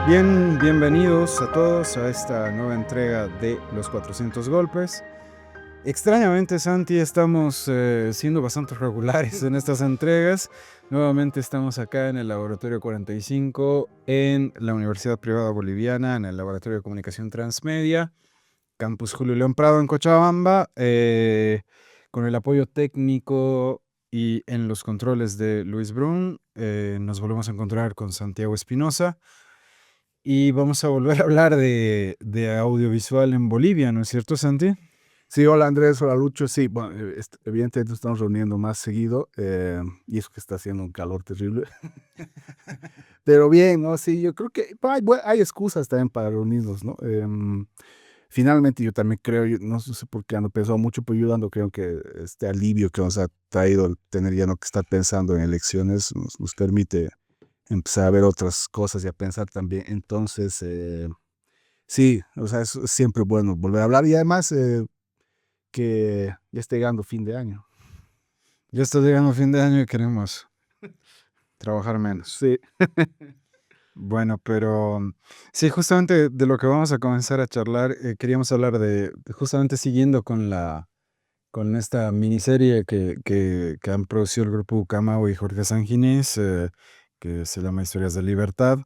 Bienvenidos a todos a esta nueva entrega de Los 400 Golpes. Extrañamente, Santi, estamos siendo bastante regulares en estas entregas. Nuevamente estamos acá en el Laboratorio 45, en la Universidad Privada Boliviana, en el Laboratorio de Comunicación Transmedia, Campus Julio León Prado en Cochabamba, con el apoyo técnico y en los controles de Luis Brun. Nos volvemos a encontrar con Santiago Espinosa. Y vamos a volver a hablar de audiovisual en Bolivia, ¿no es cierto, Santi? Sí, hola Andrés, hola Lucho. Sí, bueno, evidentemente nos estamos reuniendo más seguido y eso que está haciendo un calor terrible. Pero bien, ¿no? Sí, yo creo que hay excusas también para reunirnos, ¿no? Finalmente yo también creo, no sé por qué ando pensando mucho, pero yo ando creo que este alivio que nos ha traído el tener ya no que estar pensando en elecciones nos permite empezar a ver otras cosas y a pensar también. Entonces, sí, o sea, es siempre bueno volver a hablar y además que ya está llegando fin de año. Ya está llegando fin de año y queremos trabajar menos. Sí. Bueno, pero sí, justamente de lo que vamos a comenzar a charlar, queríamos hablar de justamente siguiendo con esta miniserie que han producido el grupo Ucamau y Jorge Sanginés, que se llama Historias de Libertad.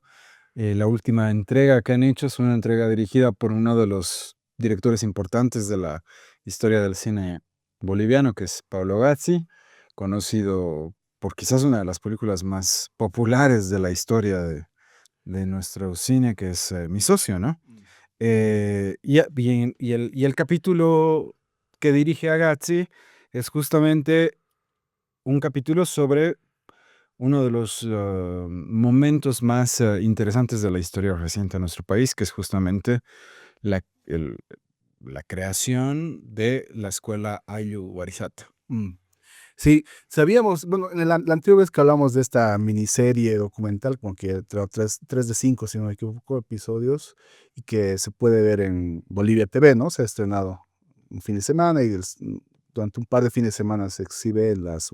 La última entrega que han hecho es una entrega dirigida por uno de los directores importantes de la historia del cine boliviano, que es Pablo Gazzi, conocido por quizás una de las películas más populares de la historia de nuestro cine, que es Mi Socio, ¿no? Y el capítulo que dirige a Gazzi es justamente un capítulo sobre uno de los momentos más interesantes de la historia reciente de nuestro país, que es justamente la, el- la creación de la escuela Ayllu Warisata. Mm. Sí, sabíamos, bueno, en la anterior vez que hablamos de esta miniserie documental, como que tres de cinco, si no me equivoco, episodios, y que se puede ver en Bolivia TV, ¿no? Se ha estrenado un fin de semana y durante un par de fines de semana se exhibe en las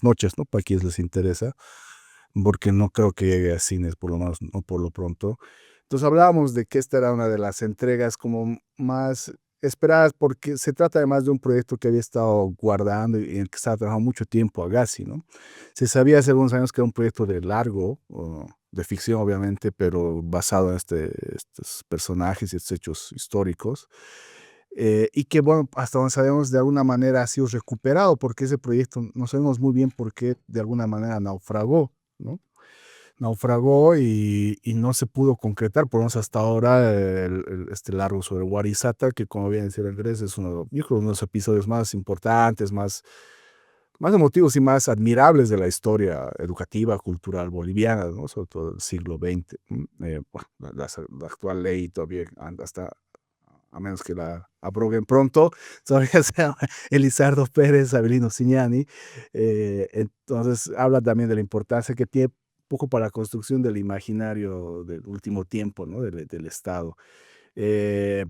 noches, ¿no? Para quienes les interesa, porque no creo que llegue a cines, por lo menos, no por lo pronto. Entonces hablábamos de que esta era una de las entregas como más esperadas, porque se trata además de un proyecto que había estado guardando y en el que estaba trabajando mucho tiempo Agassi, ¿no? Se sabía hace algunos años que era un proyecto de largo, de ficción obviamente, pero basado en estos personajes y estos hechos históricos. Y que, bueno, hasta donde sabemos, de alguna manera ha sido recuperado, porque ese proyecto no sabemos muy bien por qué de alguna manera naufragó, ¿no? Naufragó y no se pudo concretar, por lo menos hasta ahora, este largo sobre Warisata, que como bien decía Andrés, es yo creo, uno de los episodios más importantes, más emotivos y más admirables de la historia educativa, cultural boliviana, ¿no? Sobre todo del siglo XX. Bueno, la actual ley todavía anda hasta, a menos que la abroguen pronto, todavía se llama Elizardo Pérez Avelino Ciñani. Entonces habla también de la importancia que tiene un poco para la construcción del imaginario del último tiempo, ¿no? Del Estado. Eh,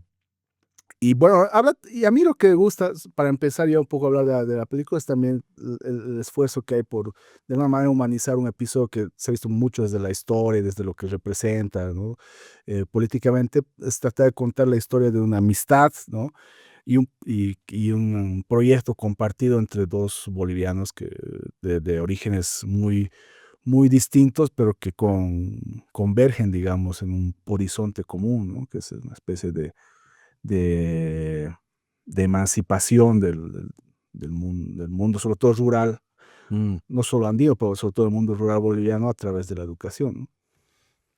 y bueno, y a mí lo que me gusta, para empezar ya un poco a hablar de la película, es también el esfuerzo que hay por, de alguna manera, humanizar un episodio que se ha visto mucho desde la historia, desde lo que representa, ¿no? Políticamente, es tratar de contar la historia de una amistad, ¿no? Y un proyecto compartido entre dos bolivianos de orígenes muy distintos, pero que convergen, digamos, en un horizonte común, ¿no? Que es una especie de, de emancipación del mundo, sobre todo rural, Mm. no solo andino, pero sobre todo el mundo rural boliviano a través de la educación, ¿no?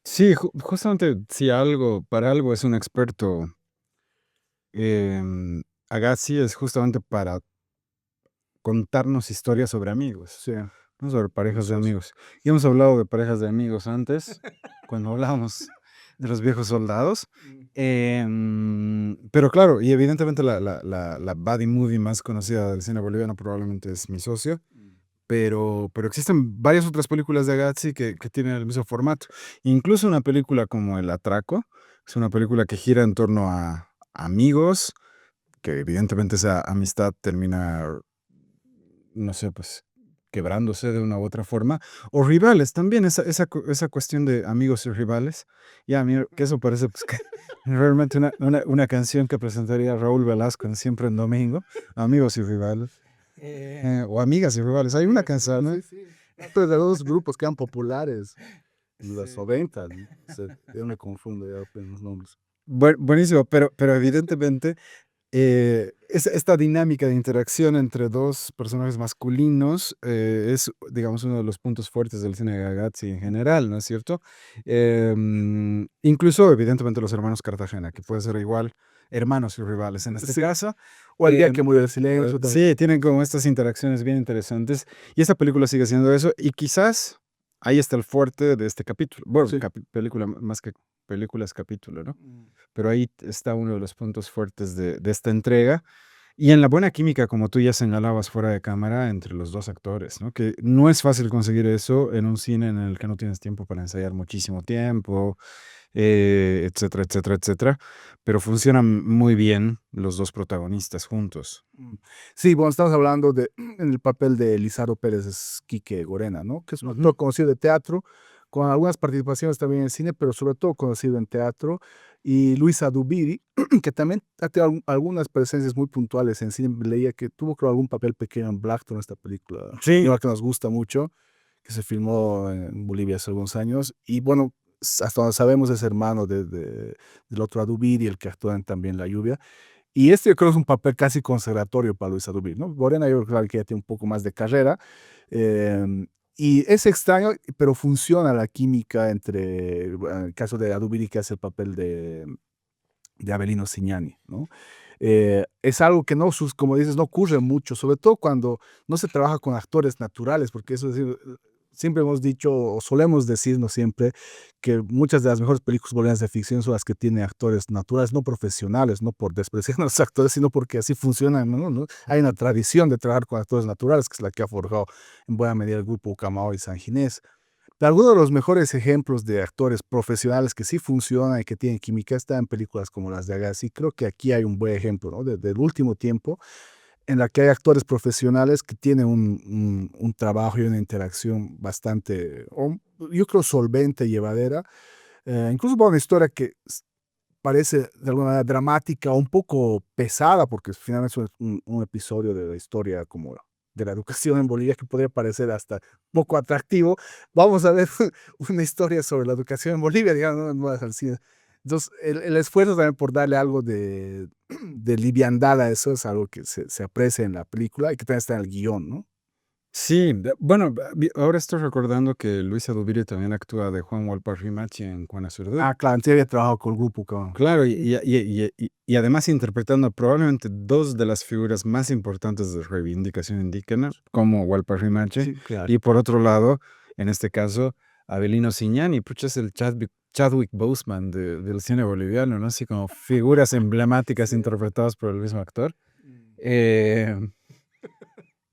Sí, justamente si para algo es un experto, Agassi es justamente para contarnos historias sobre amigos, Sí, no sobre parejas de delicioso. amigos. Y hemos hablado de parejas de amigos antes, cuando hablábamos de los viejos soldados. Pero claro, y evidentemente la buddy movie más conocida del cine boliviano probablemente es Mi Socio, pero existen varias otras películas de Agatsi que tienen el mismo formato. Incluso una película como El Atraco, es una película que gira en torno a amigos, que evidentemente esa amistad termina, no sé, pues quebrándose de una u otra forma, o rivales también, esa cuestión de amigos y rivales, ya, mira, que eso parece pues, que realmente una canción que presentaría Raúl Velasco en Siempre en Domingo, amigos y rivales, o amigas y rivales, hay una Amigas y canción, rivales, ¿no? sí, sí. Otros de los grupos que eran populares en los Sí. 90, yo me confundo ya en los nombres. Buenísimo, pero evidentemente esta dinámica de interacción entre dos personajes masculinos es, digamos, uno de los puntos fuertes del cine de Gagazzi en general, ¿no es cierto? Incluso, evidentemente, los hermanos Cartagena, que puede ser igual hermanos y rivales en este Sí. caso. O El día Eh, que murió el silencio también. sí, tienen como estas interacciones bien interesantes y esta película sigue siendo eso y quizás ahí está el fuerte de este capítulo. Bueno, Sí. película más que película es capítulo, ¿no? Mm. Pero ahí está uno de los puntos fuertes de esta entrega. Y en la buena química, como tú ya señalabas fuera de cámara, entre los dos actores, ¿no? Que no es fácil conseguir eso en un cine en el que no tienes tiempo para ensayar muchísimo tiempo, etcétera, etcétera, etcétera. Pero funcionan muy bien los dos protagonistas juntos. Mm. Sí, bueno, estamos hablando de en el papel de Lizardo Pérez es Quique Gorena, ¿no? Que es un Ujú. actor conocido de teatro, con algunas participaciones también en cine, pero sobre todo conocido en teatro. Y Luisa Dubiri, que también ha tenido algunas presencias muy puntuales en cine. Leía que tuvo, creo, algún papel pequeño en Blackton, esta película, Sí, igual que nos gusta mucho, que se filmó en Bolivia hace algunos años. Y bueno, hasta donde sabemos es hermano del otro Adubiri, el que actúa en también La Lluvia. Y este yo creo es un papel casi consagratorio para Luisa Dubir, ¿no? Morena yo creo que ya tiene un poco más de carrera. Y es extraño, pero funciona la química entre, bueno, en el caso de Adubiri, que hace el papel de Avelino Signani, ¿no? Es algo que no, como dices, no ocurre mucho, sobre todo cuando no se trabaja con actores naturales, porque eso es, siempre hemos dicho, o solemos decirnos siempre, que muchas de las mejores películas bolivianas de ficción son las que tienen actores naturales, no profesionales, no por despreciar a los actores, sino porque así funcionan, ¿no? Hay una tradición de trabajar con actores naturales, que es la que ha forjado en buena medida el grupo Ucamao y San Ginés. Algunos de los mejores ejemplos de actores profesionales que sí funcionan y que tienen química están en películas como las de Agassi. Creo que aquí hay un buen ejemplo, ¿no? Del último tiempo en la que hay actores profesionales que tienen un trabajo y una interacción bastante, yo creo, solvente, llevadera. Incluso para una historia que parece de alguna manera dramática o un poco pesada, porque finalmente es un episodio de la historia como de la educación en Bolivia que podría parecer hasta poco atractivo. Vamos a ver una historia sobre la educación en Bolivia, digamos, no vas al cine. Entonces, el esfuerzo también por darle algo de liviandad a eso es algo que se aprecia en la película y que también está en el guión, ¿no? sí. Bueno, ahora estoy recordando que Luisa Dubiri también actúa de Juan Walparrimachi en Juana Zurduy. Ah, claro, antes había trabajado con el grupo, cabrón. Claro, y además interpretando probablemente dos de las figuras más importantes de reivindicación indígena, como Walparrimache, Sí, claro. y por otro lado, en este caso, Avelino Siñani, pucha, es el Chadwick Boseman del cine boliviano, ¿no? Así como figuras emblemáticas Sí. interpretadas por el mismo actor. Mm. Eh,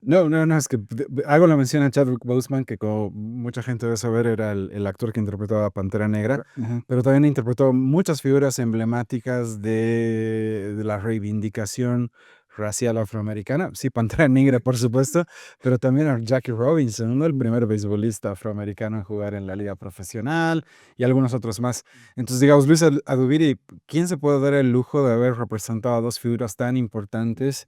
no, no, no, es que hago la mención a Chadwick Boseman, que como mucha gente debe saber era el actor que interpretaba a Pantera Negra, Ujú. pero también interpretó muchas figuras emblemáticas de la reivindicación racial afroamericana. Sí, Pantera Negra, por supuesto, pero también a Jackie Robinson, ¿no? El primer beisbolista afroamericano en jugar en la liga profesional y algunos otros más. Entonces, digamos, Luis Adubiri, ¿quién se puede dar el lujo de haber representado a dos figuras tan importantes?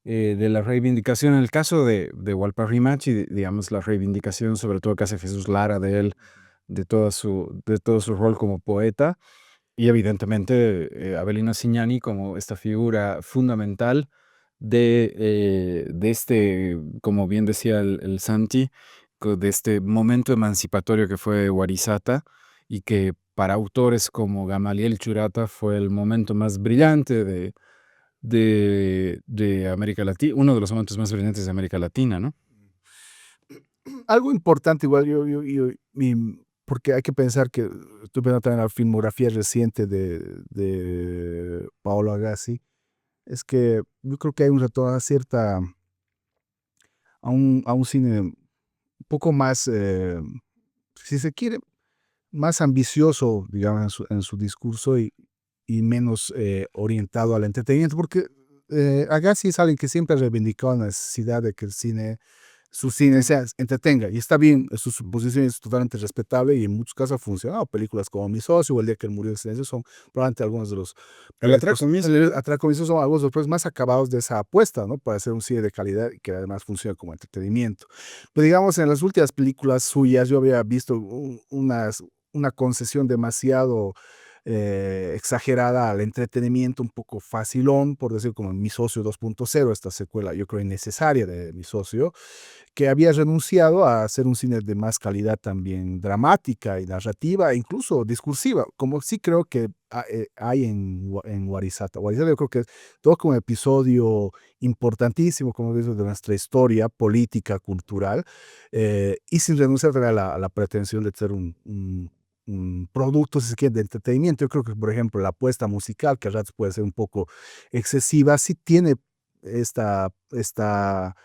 De la reivindicación, en el caso de Walparrimachi, digamos, la reivindicación sobre todo que hace Jesús Lara de él, de todo su rol como poeta, y evidentemente Avelino Signani como esta figura fundamental de este, como bien decía el Santi, de este momento emancipatorio que fue Warisata, y que para autores como Gamaliel Churata fue el momento más brillante de América Latina, uno de los momentos más brillantes de América Latina, ¿no? Algo importante igual, porque hay que pensar que estoy pensando también en la filmografía reciente de Paolo Agassi, es que yo creo que hay un retorno a cierta, a un cine un poco más, si se quiere, más ambicioso, digamos, en su discurso y menos orientado al entretenimiento, porque Agassi es alguien que siempre ha reivindicado la necesidad de que el cine su cine sea, entretenga. Y está bien, su posición es totalmente respetable y en muchos casos ha funcionado. Películas como Mi Socio o El día que él murió en silencio son probablemente algunos de los El proyectos, atraco mismo. el Atraco Mismo son algunos de los proyectos más acabados de esa apuesta, ¿no? Para hacer un cine de calidad y que además funcione como entretenimiento. Pero digamos, en las últimas películas suyas yo había visto una concesión demasiado exagerada al entretenimiento, un poco facilón, por decir como Mi Socio 2.0, esta secuela yo creo innecesaria de Mi Socio, que había renunciado a hacer un cine de más calidad también dramática y narrativa, e incluso discursiva, como sí creo que hay en Warisata. Warisata yo creo que toca un episodio importantísimo, como dices, de nuestra historia política, cultural, y sin renunciar a la pretensión de ser un producto, si se quiere, de entretenimiento. Yo creo que, por ejemplo, la apuesta musical, que a ratos puede ser un poco excesiva, sí tiene esta, esta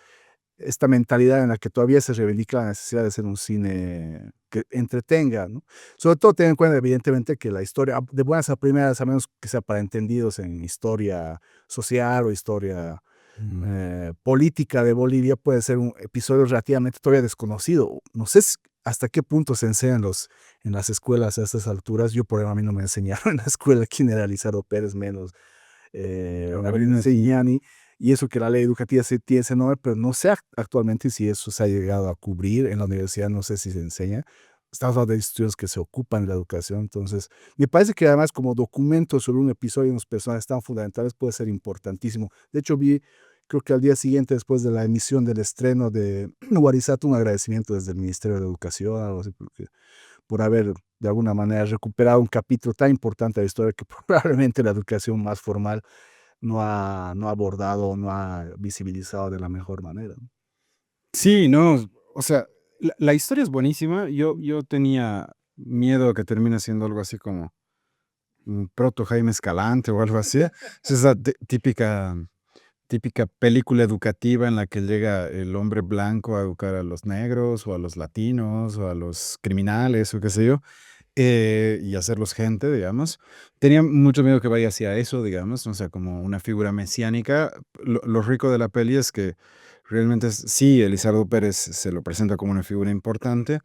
esta mentalidad en la que todavía se reivindica la necesidad de hacer un cine que entretenga, ¿no? Sobre todo ten en cuenta, evidentemente, que la historia, de buenas a primeras, a menos que sea para entendidos en historia social o historia Mm. política de Bolivia, puede ser un episodio relativamente todavía desconocido. No sé hasta qué punto se enseñan en las escuelas a estas alturas. Yo, por ejemplo, a mí no me enseñaron en la escuela quién era Lizardo Pérez, menos Avelino Cignani, y eso que la ley educativa sí tiene ese nombre, pero no sé actualmente si eso se ha llegado a cubrir en la universidad, no sé si se enseña. Estamos hablando de instituciones que se ocupan de la educación, entonces me parece que además como documento sobre un episodio y unos personajes tan fundamentales puede ser importantísimo. De hecho vi, creo que al día siguiente después de la emisión del estreno de Guarizato, un agradecimiento desde el Ministerio de Educación, algo así, por haber de alguna manera recuperado un capítulo tan importante de la historia que probablemente la educación más formal no ha abordado, no ha visibilizado de la mejor manera, ¿no? Sí, no, o sea, la historia es buenísima. Yo tenía miedo que termine siendo algo así como proto Jaime Escalante o algo así. Es esa típica película educativa en la que llega el hombre blanco a educar a los negros o a los latinos o a los criminales o qué sé yo, y hacerlos gente, digamos. Tenía mucho miedo que vaya hacia eso, digamos, o sea, como una figura mesiánica. Lo rico de la peli es que realmente sí, Elizardo Pérez se lo presenta como una figura importante.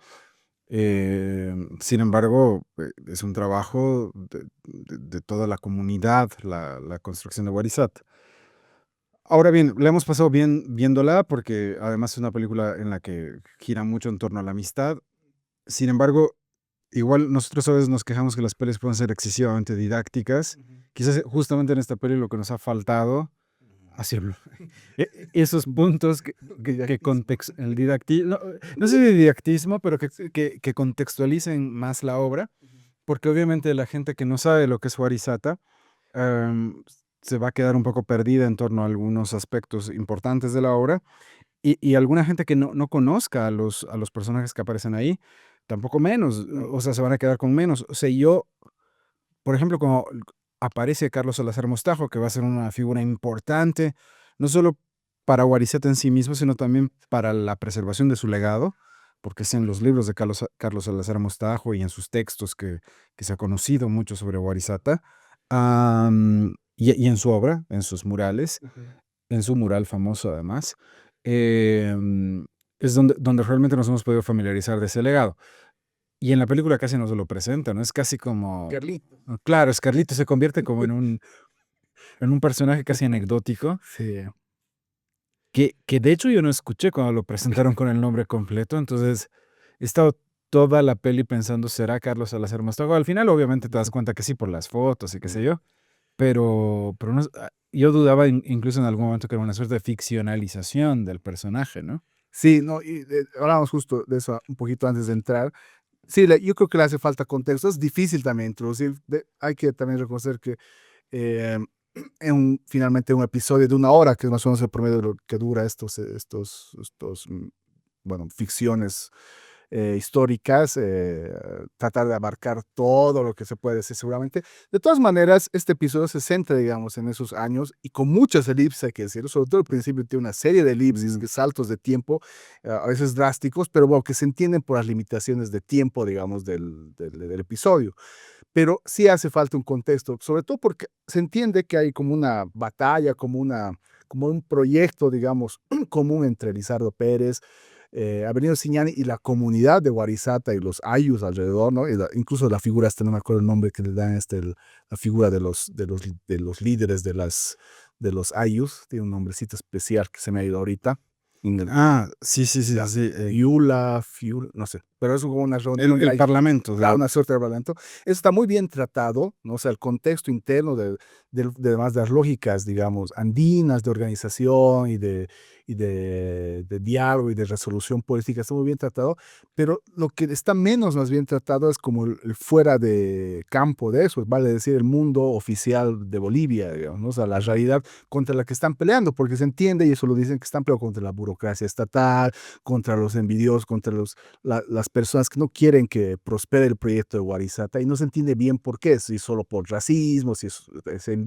Sin embargo, es un trabajo de toda la comunidad, la construcción de Warisat. Ahora bien, la hemos pasado bien viéndola porque además es una película en la que gira mucho en torno a la amistad. Sin embargo, igual nosotros a veces nos quejamos que las pelis pueden ser excesivamente didácticas. Ujú, Quizás justamente en esta peli lo que nos ha faltado ujú. ha sido esos puntos que Didactismo. el didactismo, no, no sé de didactismo, pero Sí. que contextualicen más la obra, Ujú. porque obviamente la gente que no sabe lo que es Warisata em, se va a quedar un poco perdida en torno a algunos aspectos importantes de la obra y alguna gente que no conozca a los personajes que aparecen ahí, tampoco menos, o sea, se van a quedar con menos. O sea, yo, por ejemplo, como aparece Carlos Salazar Mostajo, que va a ser una figura importante, no solo para Guariceta en sí mismo, sino también para la preservación de su legado, porque es en los libros de Carlos Salazar Mostajo y en sus textos que se ha conocido mucho sobre Guarizata, y en su obra, en sus murales, Ujú. en su mural famoso además, es donde realmente nos hemos podido familiarizar de ese legado. Y en la película casi no se lo presenta, ¿no? Es casi como, Carlitos. claro, Scarlito se convierte como en un personaje casi anecdótico, Sí. que de hecho yo no escuché cuando lo presentaron con el nombre completo, entonces he estado toda la peli pensando, ¿será Carlos Salazar Mostago? Al final obviamente te das cuenta que sí por las fotos y qué sé yo, pero no, yo dudaba incluso en algún momento que era una suerte de ficcionalización del personaje, ¿no? Sí, no, y hablábamos justo de eso un poquito antes de entrar. Sí, yo creo que le hace falta contexto. Es difícil también introducir. Hay que también reconocer que eh, finalmente un episodio de una hora, que es más o menos el promedio de lo que dura bueno, ficciones históricas, tratar de abarcar todo lo que se puede decir seguramente. De todas maneras, este episodio se centra, digamos, en esos años y con muchas elipses, hay que decirlo, sobre todo al principio tiene una serie de elipsis, saltos de tiempo, a veces drásticos, pero bueno, que se entienden por las limitaciones de tiempo, digamos, del episodio. Pero sí hace falta un contexto, sobre todo porque se entiende que hay como una batalla, como como un proyecto, digamos, común entre Lizardo Pérez, Avenida Siñani y la comunidad de Guarizata y los ayllus alrededor, ¿no? Incluso la figura, no me acuerdo el nombre que le dan, la figura de los líderes de los ayllus, tiene un nombrecito especial que se me ha ido ahorita. Ah, sí, sí, sí, Ya, sí. Fiula, no sé, pero es como una reunión. El parlamento, Claro, una suerte de parlamento. Eso está muy bien tratado, ¿no? O sea, el contexto interno además de las lógicas, digamos, andinas de organización de diálogo y de resolución política, está muy bien tratado, pero lo que está menos más bien tratado es como el fuera de campo de eso, vale decir, el mundo oficial de Bolivia, digamos, ¿no? O sea, la realidad contra la que están peleando, porque se entiende, y eso lo dicen, que están peleando contra la burocracia estatal, contra los envidiosos, contra las personas que no quieren que prospere el proyecto de Guarizata y no se entiende bien por qué, si solo por racismo, si es envidia,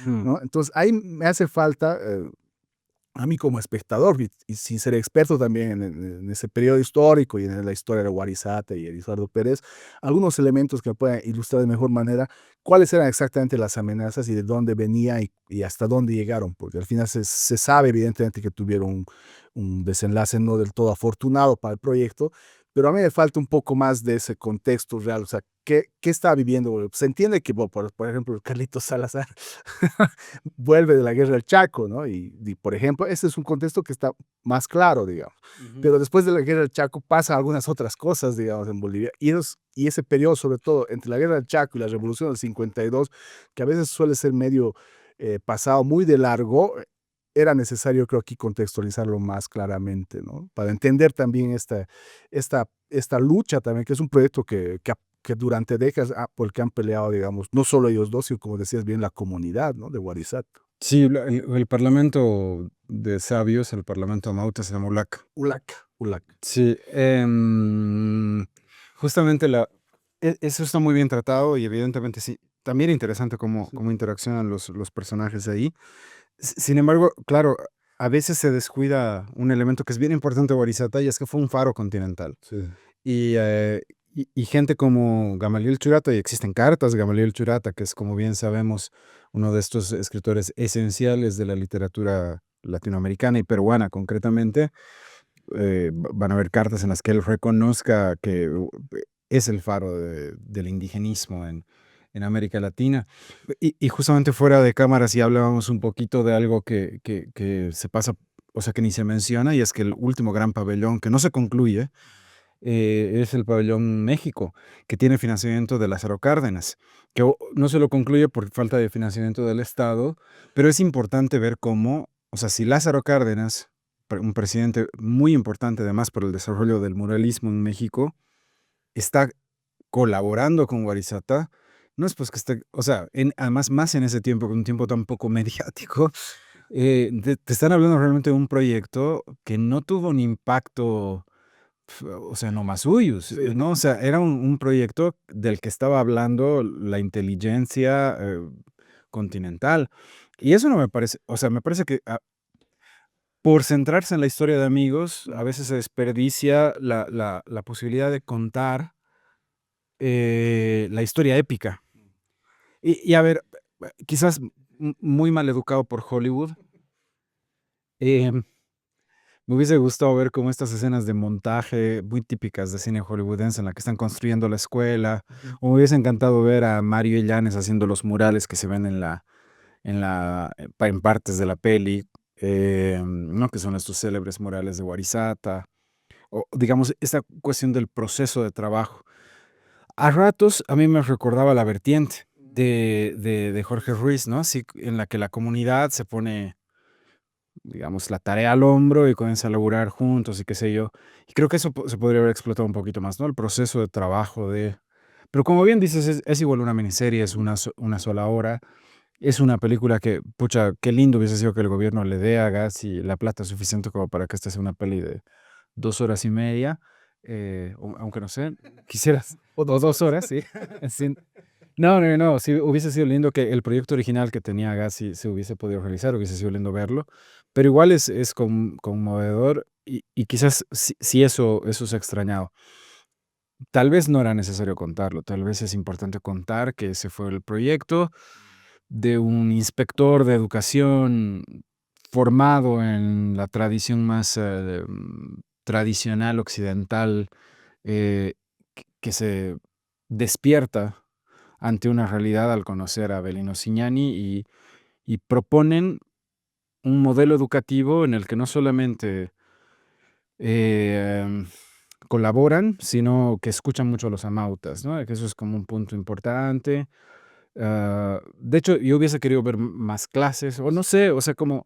Mm. ¿no? Entonces ahí me hace falta, a mí como espectador y sin ser experto también en ese periodo histórico y en la historia de Guarizata y Eduardo Pérez, algunos elementos que me puedan ilustrar de mejor manera cuáles eran exactamente las amenazas y de dónde venía y hasta dónde llegaron, porque al final se sabe evidentemente que tuvieron un desenlace no del todo afortunado para el proyecto, pero a mí me falta un poco más de ese contexto real, o sea, ¿qué está viviendo? Se entiende que, bueno, por ejemplo, Carlitos Salazar vuelve de la guerra del Chaco, ¿no? Y, por ejemplo, ese es un contexto que está más claro, digamos. Ujú. Pero después de la guerra del Chaco pasa algunas otras cosas, digamos, en Bolivia. Y ese periodo, sobre todo, entre la guerra del Chaco y la revolución del 52, que a veces suele ser medio pasado muy de largo, era necesario, creo, aquí contextualizarlo más claramente, ¿no? Para entender también esta lucha también, que es un proyecto que durante décadas, por el que han peleado, digamos, no solo ellos dos, sino como decías bien, la comunidad, ¿no? De Guarizat. Sí, el parlamento de sabios, el parlamento Mauta se llama ULAC. Ulac, Ulac. Sí, justamente eso está muy bien tratado y evidentemente sí, también interesante Sí, cómo interaccionan los personajes ahí. Sin embargo, claro, a veces se descuida un elemento que es bien importante de Guarizata y es que fue un faro continental. sí, Y gente como Gamaliel Churata, y existen cartas de Gamaliel Churata, que es, como bien sabemos, uno de estos escritores esenciales de la literatura latinoamericana y peruana concretamente. Van a haber cartas en las que él reconozca que es el faro del indigenismo en América Latina. Y justamente fuera de cámaras y hablábamos un poquito de algo que se pasa, o sea, que ni se menciona, y es que el último gran pabellón que no se concluye es el pabellón México, que tiene financiamiento de Lázaro Cárdenas, que no se lo concluye por falta de financiamiento del Estado, pero es importante ver cómo, o sea, si Lázaro Cárdenas, un presidente muy importante además por el desarrollo del muralismo en México, está colaborando con Guarizata, no es pues que esté, o sea, además más en ese tiempo, con un tiempo tan poco mediático, te están hablando realmente de un proyecto que no tuvo un impacto, o sea, no más suyos, sí. ¿no? O sea, era un proyecto del que estaba hablando la inteligencia continental. Y eso no me parece, o sea, me parece que por centrarse en la historia de amigos, a veces se desperdicia la posibilidad de contar la historia épica. Y a ver, quizás muy mal educado por Hollywood, em, me hubiese gustado ver como estas escenas de montaje muy típicas de cine hollywoodense en la que están construyendo la escuela, Ujú. o me hubiese encantado ver a Mario Illanes haciendo los murales que se ven en partes de la peli, ¿no? Que son estos célebres murales de Guarizata, o digamos, esta cuestión del proceso de trabajo. A ratos a mí me recordaba la vertiente de Jorge Ruiz, ¿no? Así, en la que la comunidad se pone, digamos, la tarea al hombro y comienza a laburar juntos y qué sé yo. Y creo que eso se podría haber explotado un poquito más, ¿no? El proceso de trabajo de... Pero como bien dices, es igual una miniserie, es una sola hora. Es una película que, pucha, qué lindo hubiese sido que el gobierno le dé a gas y la plata suficiente como para que esta sea una peli de 2 horas y media. Aunque no sé, quisieras, O o 2 horas, horas. sí. Sí. No, no, no, sí, hubiese sido lindo que el proyecto original que tenía Agassi se hubiese podido realizar, hubiese sido lindo verlo, pero igual es conmovedor y quizás sí eso se ha extrañado. Tal vez no era necesario contarlo, tal vez es importante contar que ese fue el proyecto de un inspector de educación formado en la tradición más tradicional occidental, que se despierta ante una realidad al conocer a Avelino Signani y proponen un modelo educativo en el que no solamente em, colaboran, sino que escuchan mucho a los amautas, ¿no? Que eso es como un punto importante. De hecho, yo hubiese querido ver más clases, o no sé, o sea, como,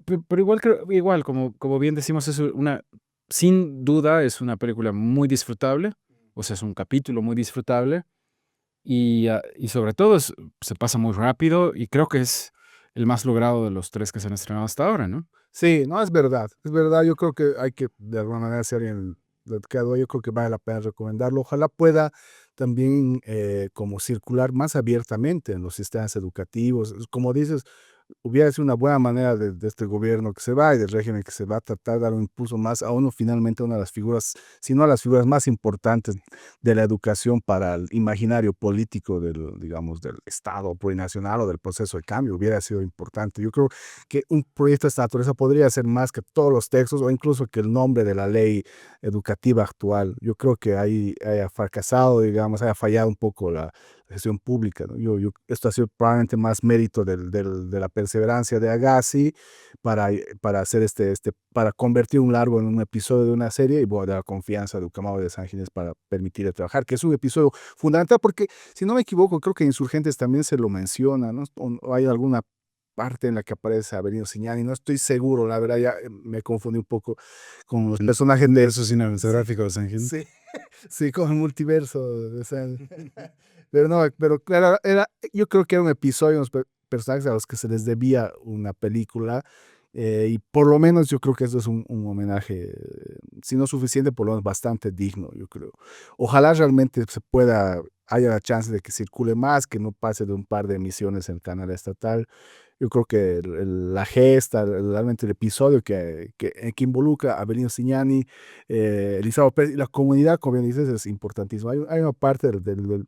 pero igual, igual como bien decimos, sin duda es una película muy disfrutable, o sea, es un capítulo muy disfrutable, y sobre todo se pasa muy rápido, y creo que es el más logrado de los tres que se han estrenado hasta ahora, ¿no? Sí, no, es verdad, yo creo que hay que, de alguna manera, si alguien lo quedó, yo creo que vale la pena recomendarlo. Ojalá pueda también como circular más abiertamente en los sistemas educativos. Como dices, hubiera sido una buena manera de este gobierno que se va y del régimen que se va a tratar de dar un impulso más a uno, finalmente, una de las figuras, si no las figuras más importantes de la educación para el imaginario político del, digamos, del Estado plurinacional o del proceso de cambio, hubiera sido importante. Yo creo que un proyecto de esta naturaleza podría ser más que todos los textos o incluso que el nombre de la ley educativa actual. Yo creo que ahí haya fracasado, digamos, haya fallado un poco la gestión pública, ¿no? Esto ha sido probablemente más mérito de la perseverancia de Agassi para hacer para convertir un largo en un episodio de una serie y bueno, de la confianza de Ucamao de San Ginés para permitirle trabajar, que es un episodio fundamental porque, si no me equivoco, creo que Insurgentes también se lo menciona, ¿no? O hay alguna parte en la que aparece Avelino Signani, no estoy seguro, la verdad ya me confundí un poco con los El personajes de... universo Sí, cinematográfico de San Gil. sí, sí, con el multiverso. O sea, pero no, pero claro, yo creo que era un episodio, unos personajes a los que se les debía una película, y por lo menos yo creo que eso es un homenaje, si no suficiente, por lo menos bastante digno, yo creo. Ojalá realmente haya la chance de que circule más, que no pase de un par de emisiones en el canal estatal. Yo creo que la gesta, realmente el episodio que involucra a Avelino Signani, Elizabeth Pérez y la comunidad, como bien dices, es importantísimo. Hay una parte del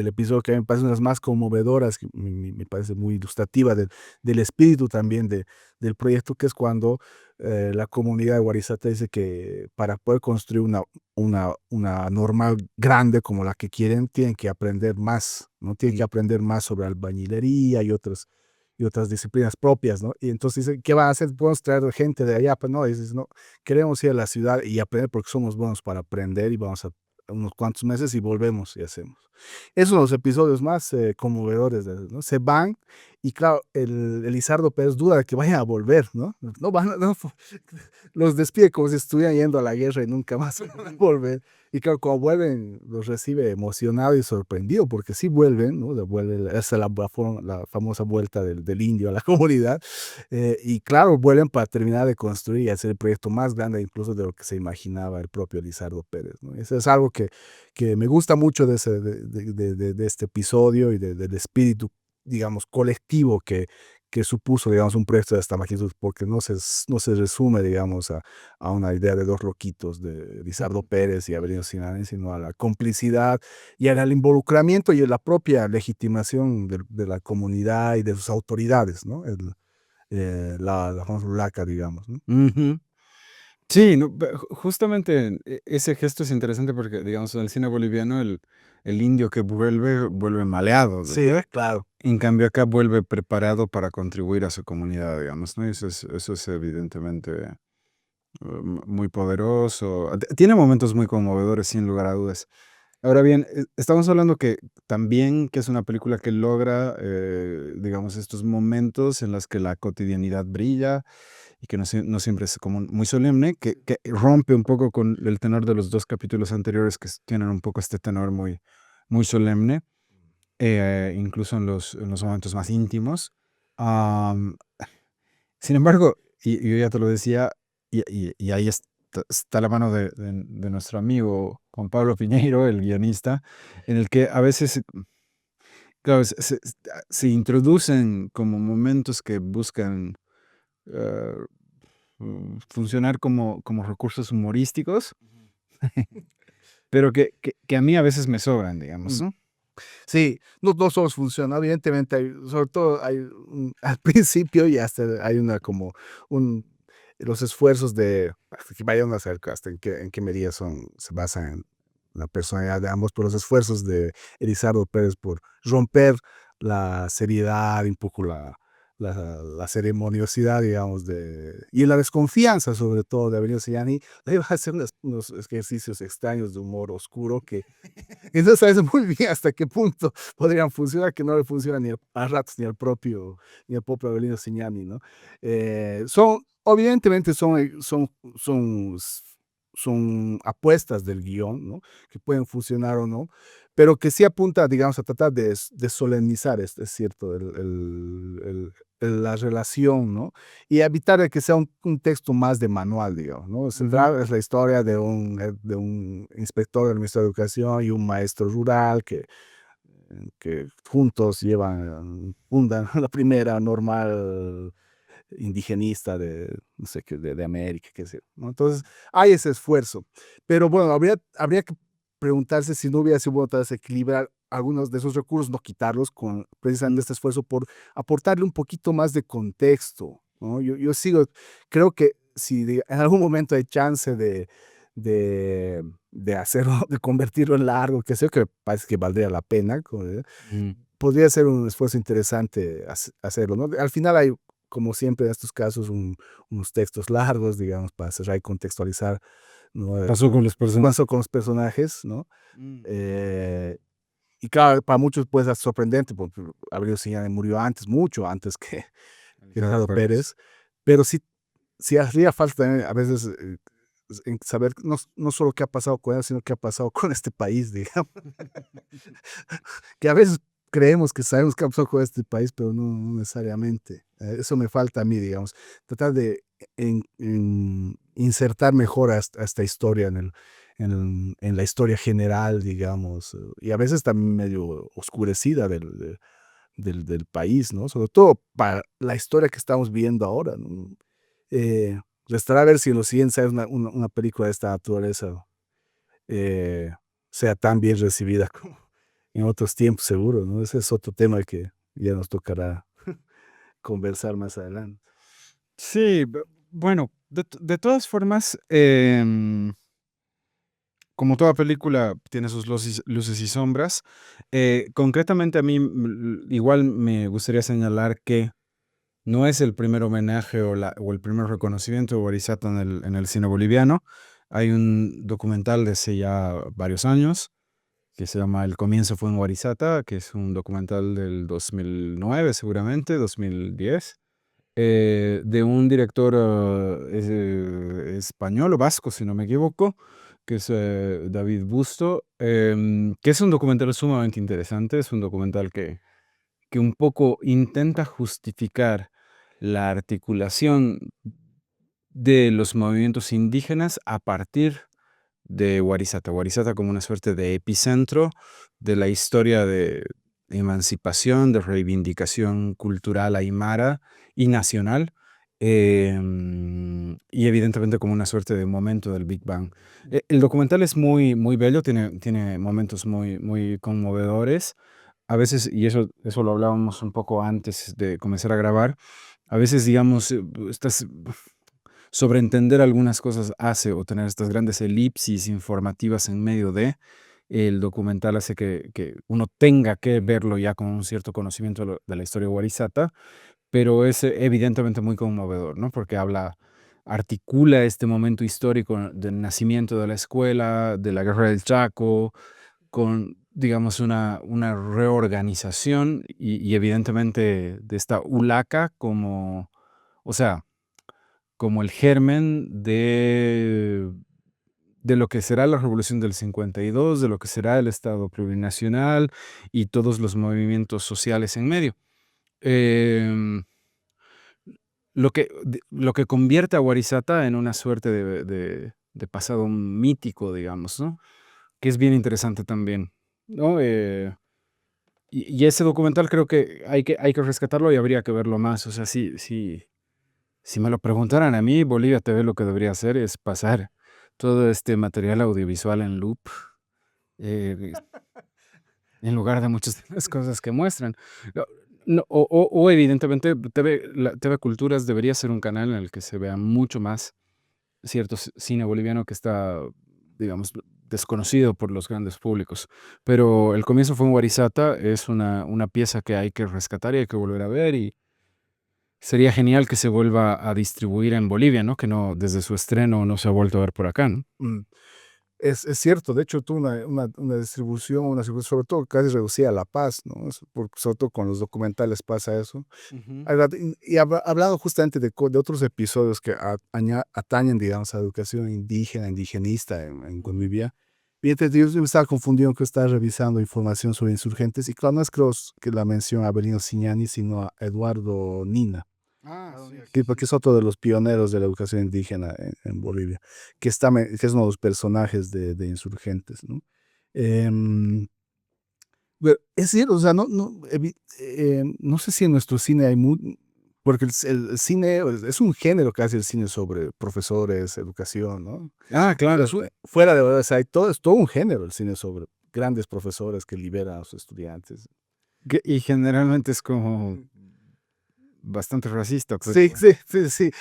episodio que a mí me parece una de las más conmovedoras, que me parece muy ilustrativa del espíritu también del proyecto, que es cuando la comunidad de Guarizata dice que para poder construir una normal grande como la que quieren, tienen que aprender más, ¿no? Tienen que aprender más sobre albañilería y otras disciplinas propias, ¿no? Y entonces dice, ¿qué van a hacer? Podemos traer gente de allá, pero no, dices, no, queremos ir a la ciudad y aprender porque somos buenos para aprender y vamos a unos cuantos meses y volvemos y hacemos. Esos son los episodios más conmovedores, ¿no? Se van y claro, Elizardo Pérez duda de que vayan a volver, ¿no? No van, no, los despide como si estuvieran yendo a la guerra y nunca más van a volver. Y claro, cuando vuelven, los recibe emocionado y sorprendido, porque sí vuelven, ¿no? Esa es la famosa vuelta del indio a la comunidad. Y claro, vuelven para terminar de construir y hacer el proyecto más grande incluso de lo que se imaginaba el propio Lizardo Pérez, ¿no? Eso es algo que me gusta mucho de este episodio y del espíritu, digamos, colectivo que supuso, digamos, un proyecto de esta magnitud, porque no se resume, digamos, a una idea de dos loquitos de Lizardo Pérez y Avelino Sinani, sino a la complicidad y al involucramiento y a la propia legitimación de la comunidad y de sus autoridades, ¿no? La famosa Lulaca, digamos, ¿no? Ujú. Sí, no, justamente ese gesto es interesante porque, digamos, en el cine boliviano el indio que vuelve maleado. Sí, claro. En cambio, acá vuelve preparado para contribuir a su comunidad, digamos, ¿no? Y eso es evidentemente muy poderoso. Tiene momentos muy conmovedores, sin lugar a dudas. Ahora bien, estamos hablando que también que es una película que logra, digamos, estos momentos en los que la cotidianidad brilla y que no siempre es como muy solemne, que rompe un poco con el tenor de los dos capítulos anteriores que tienen un poco este tenor muy solemne, incluso en los momentos más íntimos. Am, Sin embargo, y yo ya te lo decía, y ahí está la mano de nuestro amigo Juan Pablo Piñeiro, el guionista, en el que a veces, claro, se introducen como momentos que buscan eh, funcionar como recursos humorísticos, pero que a mí a veces me sobran, digamos, Mm. ¿no? Sí, no todos funcionan. Evidentemente, sobre todo al principio y hasta hay una como un, los esfuerzos de, hasta que vayan a hacer, hasta en qué medida se basan en la personalidad de ambos, pero los esfuerzos de Elizardo Pérez por romper la seriedad, un poco la ceremoniosidad, digamos, y la desconfianza, sobre todo, de Avenida Sellani, le iba a hacer unos ejercicios extraños de humor oscuro que entonces sabes muy bien hasta qué punto podrían funcionar, que no le funciona a ratos ni al propio Avelino Signani, ¿no? Obviamente son apuestas del guión, ¿no? Que pueden funcionar o no, pero que sí apunta, digamos, a tratar de solemnizar, es cierto, la relación, ¿no? Y evitar de que sea un texto más de manual, digamos, ¿no? Ujú. Central es la historia de un inspector del Ministerio de Educación y un maestro rural que juntos fundan la primera normal indigenista no sé qué, de América, qué sé, ¿no? Entonces, hay ese esfuerzo. Pero bueno, habría que preguntarse si no hubiera sido bueno tal vez equilibrar algunos de esos recursos, no quitarlos con precisamente este esfuerzo por aportarle un poquito más de contexto, ¿no? Creo que si en algún momento hay chance de hacerlo, de convertirlo en largo, que sé que me parece que valdría la pena, Mm. podría ser un esfuerzo interesante hacerlo, ¿no? Al final hay, como siempre en estos casos, unos textos largos, digamos, para cerrar y contextualizar, ¿no? Pasó con los personajes. Pasó con los personajes, ¿no? Y claro, para muchos puede ser sorprendente, porque Abril Señane murió antes, mucho antes que Gerardo Pérez, pero sí haría falta también a veces en saber no solo qué ha pasado con él, sino qué ha pasado con este país, digamos. Que a veces creemos que sabemos qué pasó con este país, pero no necesariamente. Eso me falta a mí, digamos. Tratar de insertar mejor a esta historia en la historia general, digamos, y a veces también medio oscurecida del país, ¿no? Sobre todo para la historia que estamos viendo ahora, ¿no? Eh, Restará ver si en los siguientes años una película de esta naturaleza eh, sea tan bien recibida como en otros tiempos, seguro, ¿no? Ese es otro tema que ya nos tocará conversar más adelante. Sí, bueno, de todas formas, como toda película tiene sus luces y sombras, concretamente a mí igual me gustaría señalar que no es el primer homenaje o el primer reconocimiento de Orizata en el cine boliviano. Hay un documental de hace ya varios años que se llama El comienzo fue en Orizata, que es un documental del 2009 seguramente, 2010, de un director español o vasco, si no me equivoco, que es David Busto, que es un documental sumamente interesante, es un documental que un poco intenta justificar la articulación de los movimientos indígenas a partir de Warisata. Warisata como una suerte de epicentro de la historia de emancipación, de reivindicación cultural aymara y nacional, y evidentemente como una suerte de momento del Big Bang. El documental es muy, muy bello, tiene momentos muy, muy conmovedores. A veces, y eso lo hablábamos un poco antes de comenzar a grabar, a veces, digamos, estás sobreentender algunas cosas hace o tener estas grandes elipsis informativas en medio de el documental hace que uno tenga que verlo ya con un cierto conocimiento de la historia de Warisata, pero es evidentemente muy conmovedor, ¿no? Porque articula este momento histórico del nacimiento de la escuela, de la guerra del Chaco, con, digamos, una reorganización y evidentemente de esta ULACA como, o sea, como el germen de lo que será la Revolución del 52, de lo que será el Estado plurinacional y todos los movimientos sociales en medio. Em, lo que convierte a Warisata en una suerte de pasado mítico, digamos, ¿no? Que es bien interesante también, ¿no? Y ese documental creo que hay que rescatarlo y habría que verlo más. O sea, si me lo preguntaran a mí, Bolivia TV lo que debería hacer es pasar todo este material audiovisual en loop, eh, en lugar de muchas de las cosas que muestran. No, o evidentemente TV Culturas debería ser un canal en el que se vea mucho más cierto cine boliviano que está, digamos, desconocido por los grandes públicos. Pero El comienzo fue un Guarizata, es una pieza que hay que rescatar y hay que volver a ver y sería genial que se vuelva a distribuir en Bolivia, ¿no? Que no, desde su estreno no se ha vuelto a ver por acá, ¿no? Mm. Es cierto, de hecho tuvo una distribución, sobre todo casi reducida a La Paz, ¿no? Sobre todo con los documentales pasa eso. Ujú. Y hablado justamente de otros episodios que atañen, digamos, a educación indígena, indigenista en Bolivia. Fíjate, yo me estaba confundido que estaba revisando información sobre insurgentes y claro, no es creo que la menciona a Avelino Siñani, sino a Eduardo Nina, Ah, sí, sí, sí. porque es otro de los pioneros de la educación indígena en Bolivia, que es uno de los personajes de insurgentes, ¿no? Em, pero es cierto, o sea, no sé si en nuestro cine hay porque el cine es un género casi el cine sobre profesores, educación, ¿no? Ah, claro. Fuera de, o sea, es todo un género el cine sobre grandes profesores que liberan a sus estudiantes. Y generalmente es como bastante racista, pues. Sí, sí, sí, sí.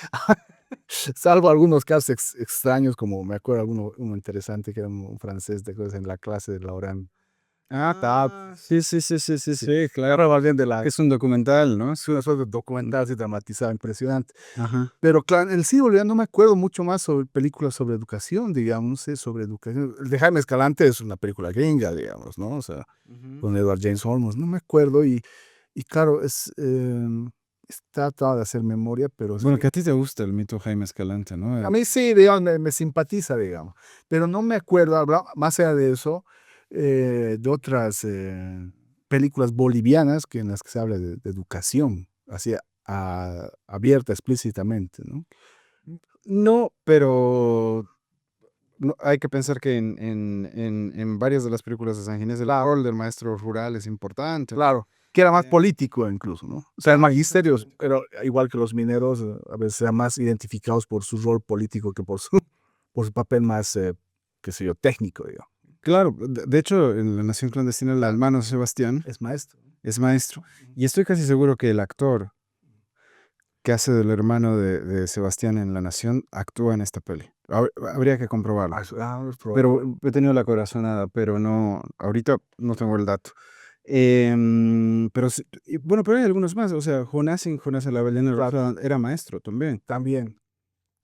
Salvo algunos casos extraños, como me acuerdo uno interesante que era un francés de cosas en la clase de Laurent. Sí, sí, sí, sí, sí, Sí, sí, claro. ahora más bien de la. Es un documental, ¿no? Es una suerte de documental así dramatizado, impresionante. Ajá. Pero claro, en el cine boliviano no me acuerdo mucho más sobre películas sobre educación, digamos, no sé, sobre educación. El de Jaime Escalante es una película gringa, digamos, ¿no? O sea, Ujú. con Edward James Olmos, no me acuerdo. Y claro, está tratando de hacer memoria, pero Bueno, que a ti te gusta el mito Jaime Escalante, ¿no? a mí sí, digamos, me simpatiza, digamos. Pero no me acuerdo, más allá de eso, de otras películas bolivianas en las que se habla de educación, así abierta explícitamente, ¿no? No, pero hay que pensar que en varias de las películas de San Ginés el Claro, rol del maestro rural es importante. claro, que era más Eh, político incluso, ¿no? O sea, el magisterio, pero igual que los mineros, a veces eran más identificados por su rol político que por su papel más, qué sé yo, técnico, digamos. claro, de hecho, en La Nación Clandestina, el hermano Sebastián Es maestro. es maestro. Y estoy casi seguro que el actor que hace del hermano de Sebastián en La Nación actúa en esta peli. Habría que comprobarlo. Es probable. Pero he tenido la corazonada, pero no, ahorita no tengo el dato. Pero bueno, pero hay algunos más. O sea, Jonás en la Ballena Claro, Rosa era maestro también. también.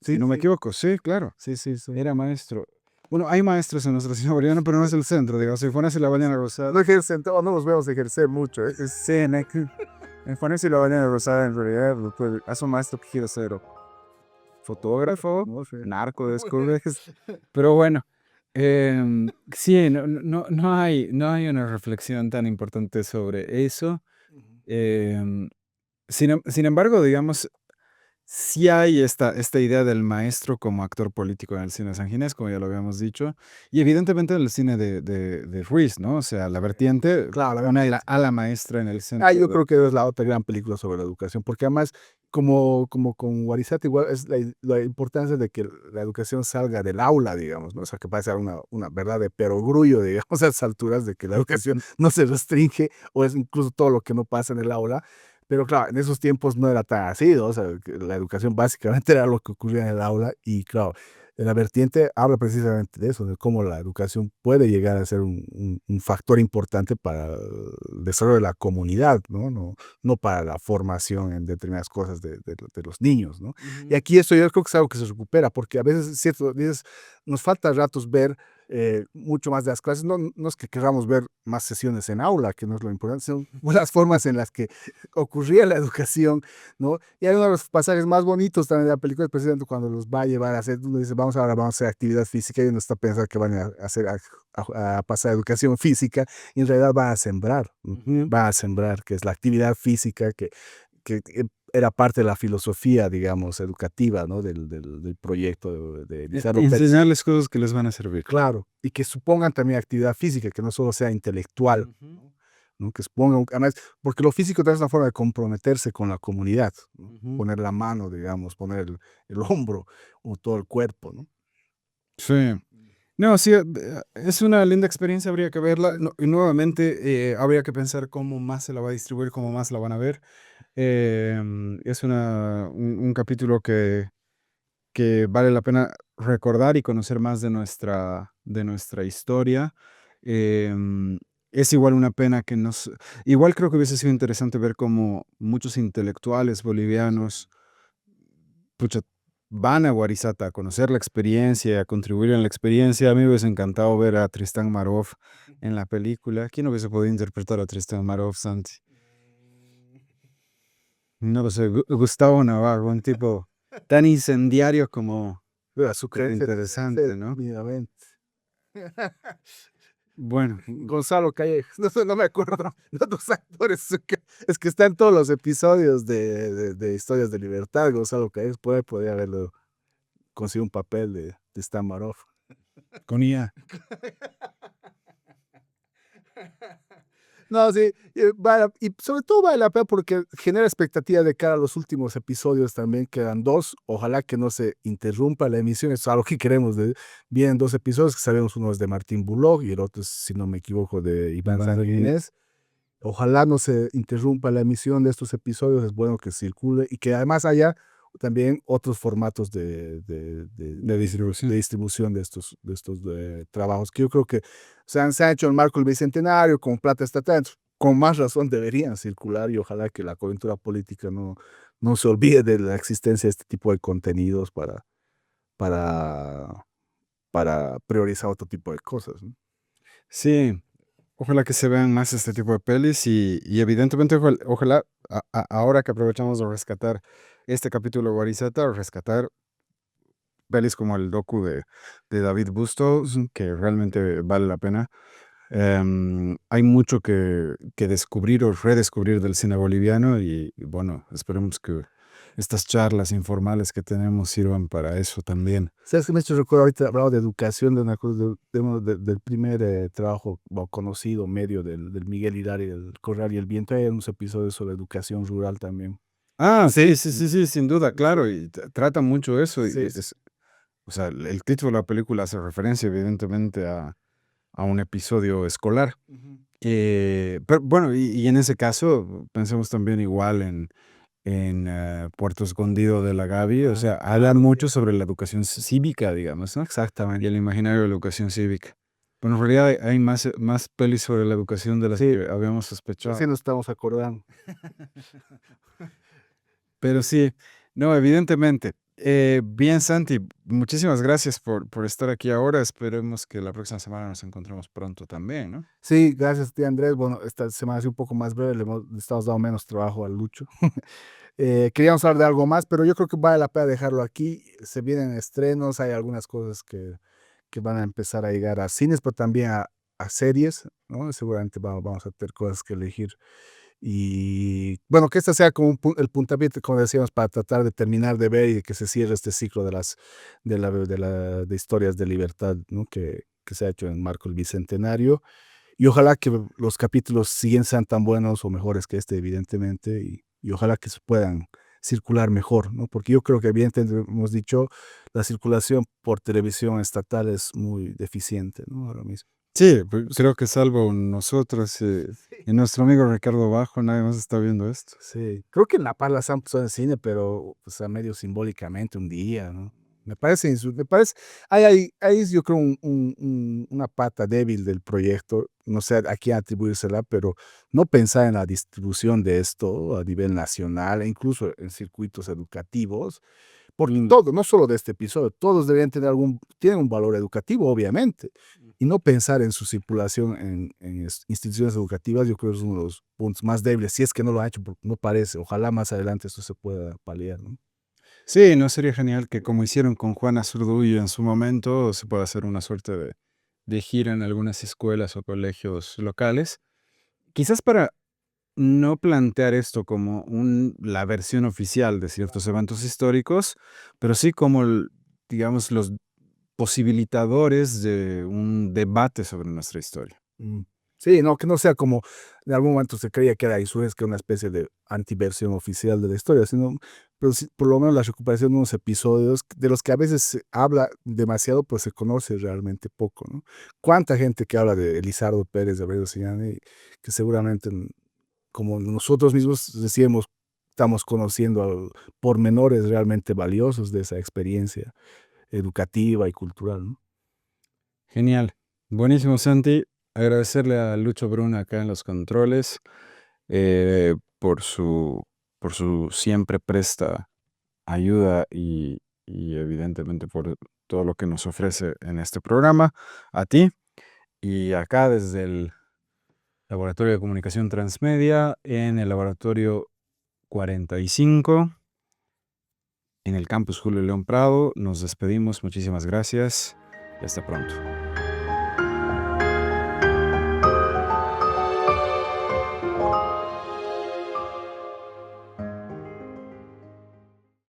Si Sí, no me sí, equivoco, sí, claro. sí, sí, sí. Era maestro. Bueno, hay maestros en nuestra ciudad boliviana, pero no es el centro, digamos. Si Jonás y la Ballena Rosada. No ejercen, no los vemos ejercer mucho. Sí, en Juanes y la Ballena Rosada, en realidad, pues, es un maestro que quiere ser fotógrafo, No sé. narco, descubres. Pero bueno, sí, no hay una reflexión tan importante sobre eso. Ujú. Em, sin embargo, digamos, sí hay esta idea del maestro como actor político en el cine sanginés, como ya lo habíamos dicho, y evidentemente en el cine de Ruiz, ¿no? O sea, la vertiente Claro, la pone a verdad. la maestra en el centro. Yo creo que es la otra gran película sobre la educación, porque además, como con Guarizata, igual es la importancia de que la educación salga del aula, digamos, ¿no? O sea, que pasa una verdad de perogrullo, digamos, a esas alturas de que la educación no se restringe, o es incluso todo lo que no pasa en el aula. Pero claro, en esos tiempos no era tan así, ¿no? O sea, que la educación básicamente era lo que ocurría en el aula, y claro, la vertiente habla precisamente de eso, de cómo la educación puede llegar a ser un factor importante para el desarrollo de la comunidad, ¿no? No para la formación en determinadas cosas de los niños, ¿no? Y Ujú. aquí esto yo creo que es algo que se recupera, porque a veces, es cierto, dices, nos falta a ratos ver mucho más de las clases. No es que queramos ver más sesiones en aula, que no es lo importante, sino las formas en las que ocurría la educación, ¿no? Y hay uno de los pasajes más bonitos también de la película, es precisamente cuando los va a llevar a hacer, uno dice, vamos a hacer actividad física, y uno está pensando que van a hacer, a pasar educación física, y en realidad Ujú. va a sembrar, que es la actividad física que era parte de la filosofía, digamos, educativa, ¿no? Del proyecto de Lizardo Pérez. Enseñarles cosas que les van a servir. Claro, y que supongan también actividad física, que no solo sea intelectual, Ujú, ¿no? Que supongan, además, porque lo físico también es una forma de comprometerse con la comunidad, ¿no? ujú. Poner la mano, digamos, poner el hombro o todo el cuerpo, ¿no? Sí. No, sí, es una linda experiencia, habría que verla. Y nuevamente, habría que pensar cómo más se la va a distribuir, cómo más la van a ver. Es un capítulo que vale la pena recordar y conocer más de nuestra historia. Em, es igual una pena que nos... Igual creo que hubiese sido interesante ver cómo muchos intelectuales bolivianos pucha, van a Guarizata a conocer la experiencia, a contribuir en la experiencia. A mí me hubiese encantado ver a Tristán Marov en la película. ¿Quién hubiese podido interpretar a Tristán Marov, Santi? No lo sé, Gustavo Navarro, un tipo tan incendiario Pero su como creencia interesante, ¿no? mínimamente. Bueno, Gonzalo Callejas, no me acuerdo de otros actores, es que está en todos los episodios de Historias de Libertad. Gonzalo Callejas podría haberlo conseguido un papel de Stan Maroff. con IA. No, sí, y sobre todo vale la pena porque genera expectativa de cara a los últimos episodios también, quedan dos, ojalá que no se interrumpa la emisión, eso es algo que queremos, vienen dos episodios, que sabemos uno es de Martín Bulog y el otro es, si no me equivoco, de Iván Van Sanguinetti. Sanguinés. Ojalá no se interrumpa la emisión de estos episodios, es bueno que circule y que además haya también otros formatos De de distribución. distribución de estos trabajos, que yo creo que se han hecho en el marco del Bicentenario con plata estatal, con más razón deberían circular y ojalá que la coyuntura política no se olvide de la existencia de este tipo de contenidos para, para priorizar otro tipo de cosas, ¿no? Sí, ojalá que se vean más este tipo de pelis y evidentemente ojalá, ahora que aprovechamos de rescatar este capítulo de Guarizata, rescatar pelis como el docu de David Bustos, que realmente vale la pena. Hay mucho que descubrir o redescubrir del cine boliviano y bueno, esperemos que estas charlas informales que tenemos sirvan para eso también. ¿Sabes qué me ha hecho recuerdo ahorita hablado de educación, de una cosa, del primer trabajo conocido, medio del Miguel Hidari, el Corral y el Viento? Hay unos episodios sobre educación rural también. Ah, sí, sí, Mm, sí, sí, sin duda, Sí, claro, y trata mucho eso. sí, O sea, el título de la película hace referencia evidentemente a un episodio escolar. ujú. Pero bueno, y en ese caso, pensemos también igual en Puerto Escondido de la Gaby, o sea, hablan mucho Sí, sobre la educación cívica, digamos, ¿no? Y exactamente. el imaginario de la educación cívica. Bueno, en realidad hay más pelis sobre la educación de las Sí, que habíamos sospechado. recién nos estamos acordando. Pero sí, no, evidentemente. Bien, Santi, muchísimas gracias por estar aquí ahora. Esperemos que la próxima semana nos encontremos pronto también, ¿no? Sí, gracias a ti, Andrés. Bueno, esta semana ha sido un poco más breve, le estamos dando menos trabajo al Lucho. Queríamos hablar de algo más, pero yo creo que vale la pena dejarlo aquí. Se vienen estrenos, hay algunas cosas que van a empezar a llegar a cines, pero también a series, ¿no? Seguramente vamos a tener cosas que elegir. Y bueno, que esta sea como el puntapié, como decíamos, para tratar de terminar de ver y que se cierre este ciclo de historias de libertad, ¿no? Que se ha hecho en marco del Bicentenario. Y ojalá que los capítulos siguientes sean tan buenos o mejores que este, evidentemente, y ojalá que se puedan circular mejor, ¿no? Porque yo creo que, evidentemente, hemos dicho, la circulación por televisión estatal es muy deficiente, ¿no? Ahora mismo. Sí, creo que salvo nosotros Sí. y nuestro amigo Ricardo Bajo, nadie más está viendo esto. Sí, creo que en La Paz las han pasado en cine, pero, o sea, medio simbólicamente un día, ¿no? Ahí yo creo una pata débil del proyecto, no sé a quién atribuírsela, pero no pensar en la distribución de esto a nivel nacional e incluso en circuitos educativos, porque Mm, todo, no solo de este episodio, todos deberían tener tienen un valor educativo, obviamente, y no pensar en su circulación en instituciones educativas, yo creo que es uno de los puntos más débiles, si es que no lo ha hecho, porque no parece, ojalá más adelante esto se pueda paliar, ¿no? Sí, ¿no sería genial que como hicieron con Juana Zurduy en su momento, se pueda hacer una suerte de gira en algunas escuelas o colegios locales? Quizás para no plantear esto como la versión oficial de ciertos eventos históricos, pero sí como, digamos, los posibilitadores de un debate sobre nuestra historia. Mm. Sí, no, que no sea como en algún momento se creía que era Insurgencia, que era una especie de antiversión oficial de la historia, sino pero sí, por lo menos la recuperación de unos episodios de los que a veces se habla demasiado, pues se conoce realmente poco, ¿no? ¿Cuánta gente que habla de Elizardo Pérez, de Abreu Señane, que seguramente, como nosotros mismos decíamos, estamos conociendo pormenores realmente valiosos de esa experiencia educativa y cultural, ¿no? Genial. Buenísimo, Santi. Agradecerle a Lucho Bruna acá en los controles eh, por su, por su siempre presta ayuda y evidentemente por todo lo que nos ofrece en este programa. A ti y acá desde el Laboratorio de Comunicación Transmedia en el Laboratorio 45 en el Campus Julio León Prado. Nos despedimos. Muchísimas gracias y hasta pronto.